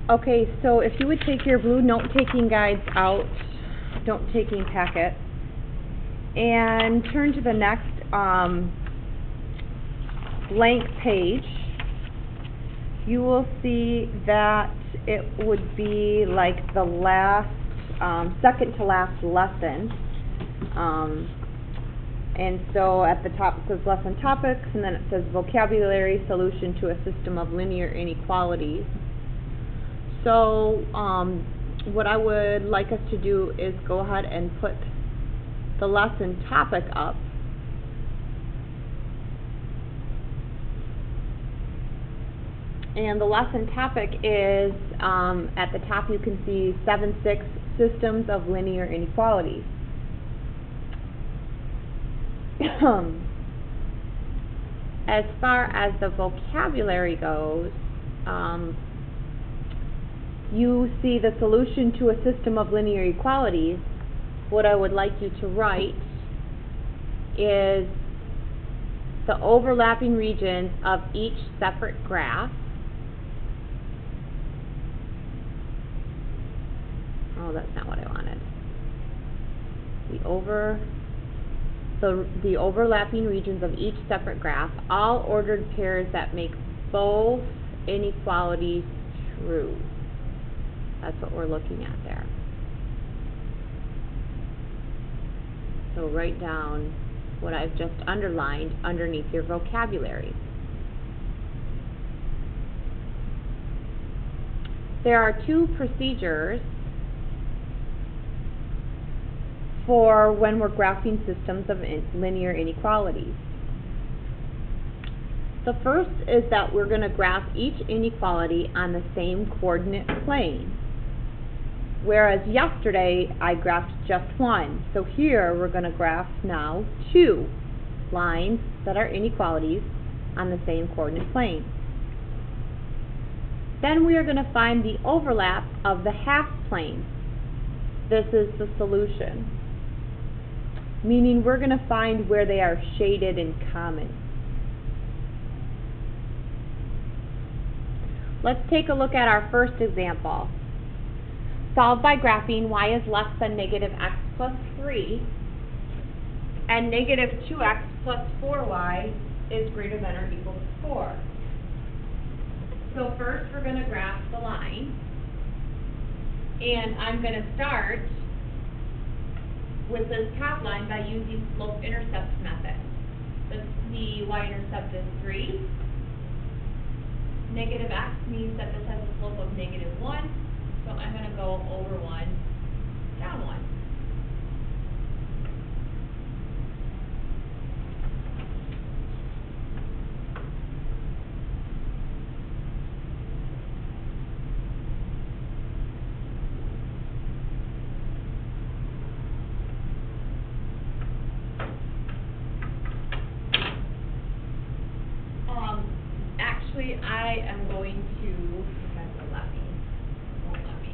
Okay, so if you would take your blue note-taking guides out, note-taking packet, and turn to the next blank page, you will see that it would be like the last, second to last lesson. And so at the top it says lesson topics, and then it says vocabulary solution to a system of linear inequalities. So what I would like us to do is go ahead and put the lesson topic up. And the lesson topic is, at the top you can see 7-6 systems of linear inequalities. As far as the vocabulary goes, you see the solution to a system of linear equalities. What I would like you to write is the overlapping regions of each separate graph. Oh, that's not what I wanted. The overlapping regions of each separate graph, all ordered pairs that make both inequalities true. That's what we're looking at there. So write down what I've just underlined underneath your vocabulary. There are two procedures for when we're graphing systems of linear inequalities. The first is that we're going to graph each inequality on the same coordinate plane. Whereas yesterday I graphed just one. So here we're going to graph now two lines that are inequalities on the same coordinate plane. Then we are going to find the overlap of the half plane. This is the solution, meaning we're going to find where they are shaded in common. Let's take a look at our first example. Solve by graphing y is less than negative x plus 3 and negative 2x plus 4y is greater than or equal to 4. So first we're going to graph the line, and I'm going to start with this top line by using slope-intercept method. The y-intercept is 3. Negative x means that this has a slope of negative 1, so I'm going to go over 1, down 1. Actually, I am going to, if that will let me, won't let me.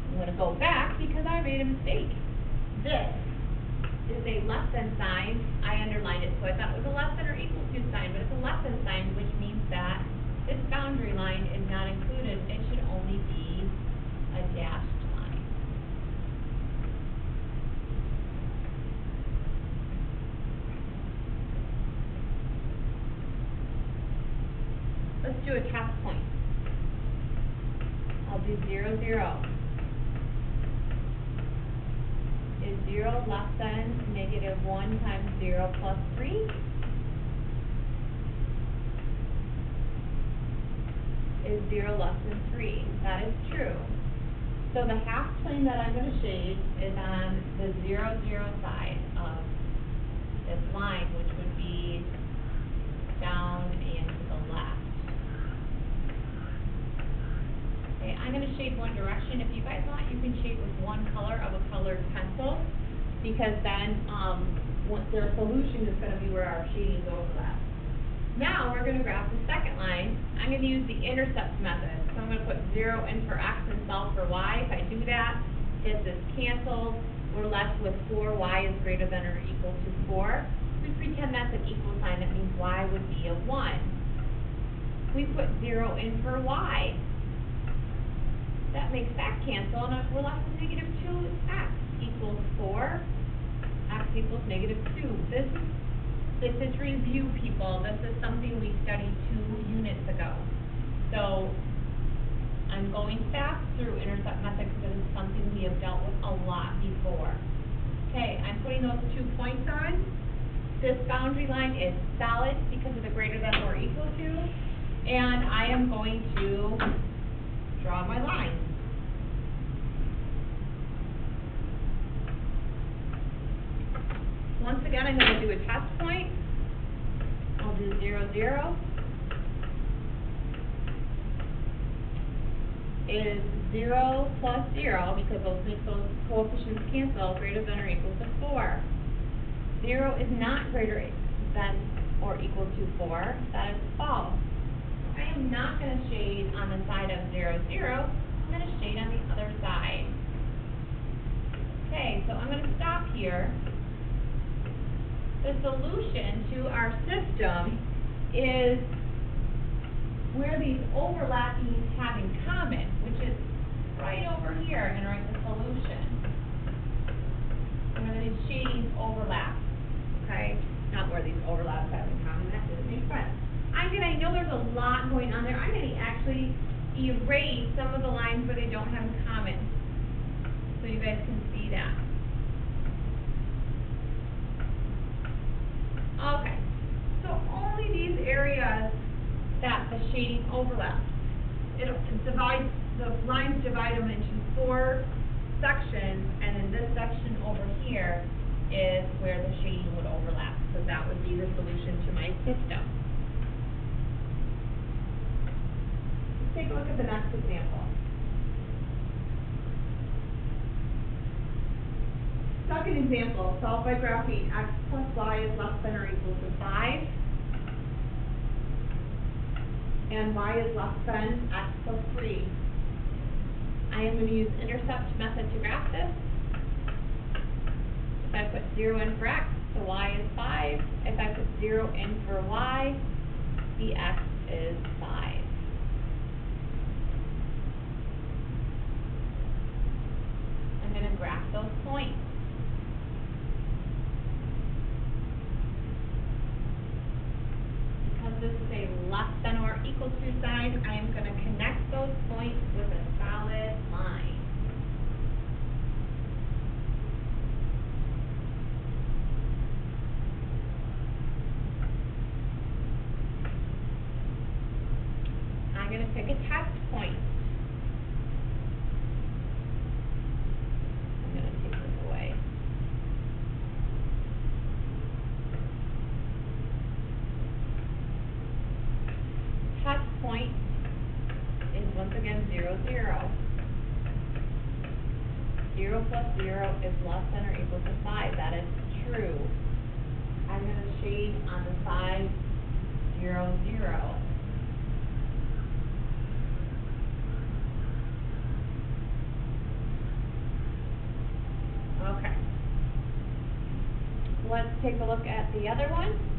I'm going to go back because I made a mistake. This is a less than sign. I underlined it, so I thought it was a less than or equal to sign, but it's a less than sign, which means that this boundary line is not included. It should only be a dashed line. Let's do a test point. I'll do 0, 0. Is 0 less than negative 1 times 0 plus 3? Is 0 less than 3? That is true. So the half plane that I'm going to shade is on the 0, 0 side of this line, which would be down and to the left. Okay, I'm going to shade one direction. If you guys want, you can shade with one color of a colored pencil, because then their solution is going to be where our shading overlaps. Now we're going to graph the second line. I'm going to use the intercept method. So I'm going to put 0 in for x and solve for y. If I do that, this is canceled. We're left with 4y is greater than or equal to 4. We pretend that's an equal sign. That means y would be a 1. we put 0 in for y. That makes that cancel, and we're left with negative 2x equals 4, x equals negative 2. This is review, people. This is something we studied 2 units ago. So I'm going fast through intercept method because it is something we have dealt with a lot before. Okay, I'm putting those 2 points on. This boundary line is solid because of the greater than or equal to, and I am going to draw my line. Once again, I'm going to do a test point. I'll do 0, 0. Is 0 plus 0, because those make those coefficients cancel, greater than or equal to 4. 0 is not greater than or equal to 4. That is false. I am not going to shade on the side of 0, 0. I'm going to shade on the other side. Okay, so I'm going to stop here. The solution to our system is where these overlapping have in common, which is right over here. I'm going to write the solution. And where these shadings overlap, okay? Not where these overlaps have in common. That doesn't make sense. I know there's a lot going on there. I'm going to actually erase some of the lines where they don't have in common, so you guys can see that. Okay, so only these areas that the shading overlaps. The lines divide them into 4 sections, and then this section over here is where the shading would overlap. So that would be the solution to my system. Let's take a look at the next example. Second example, solve by graphing x plus y is less than or equal to 5. And y is less than x plus 3. I am going to use intercept method to graph this. If I put 0 in for x, the y is 5. If I put 0 in for y, the x is 5. I'm going to graph those points. This is a less than or equal to sign, I am going to connect those points with a solid line. I'm going to pick a test point. I'm going to take this away. Test point is once again 0, 0. 0 plus 0 is less than or equal to 5. That is true. I'm going to shade on the side 0, 0. Okay. Let's take a look at the other one.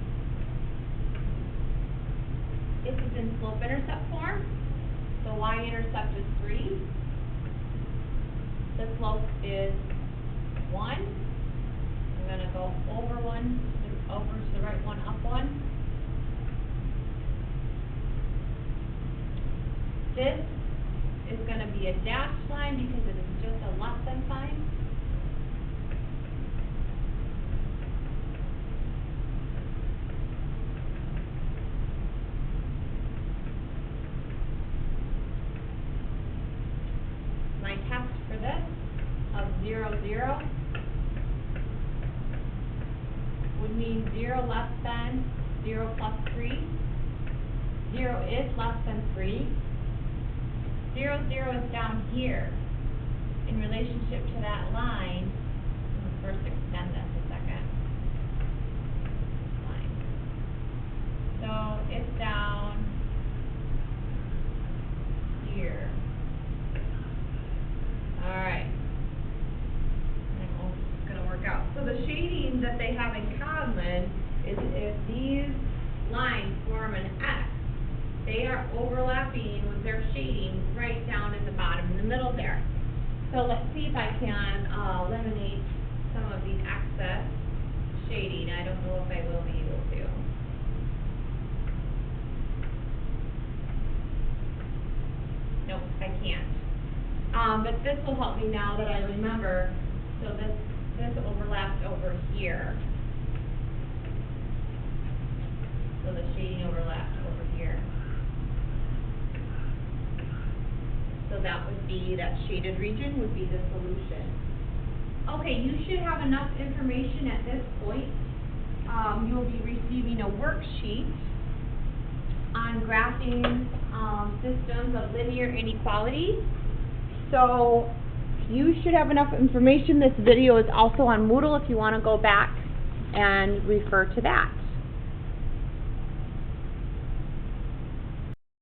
This is in slope-intercept form. The y-intercept is 3. The slope is 1. I'm going to go over 1, over to the right 1, up 1. This is going to be a dashed line because it is just a less than sign. My test for this of 0, 0 would mean 0 less than 0 plus 3. 0 is less than 3. 0, 0 is down here. In relationship to that line, let's first extend this a second. Line. So it's down here. Alright. It's going to work out. So the shading that they have in common is if these lines form an X, They are overlapping with their shading right down in the bottom, in the middle there. So let's see if I can eliminate some of the excess shading. I don't know if I will be able to. Nope, I can't. But this will help me now that I remember. So this overlapped over here. So the shading overlapped over here. So that would be, that shaded region would be the solution. Okay, you should have enough information at this point. You'll be receiving a worksheet on graphing systems of linear inequalities. So you should have enough information. This video is also on Moodle if you want to go back and refer to that.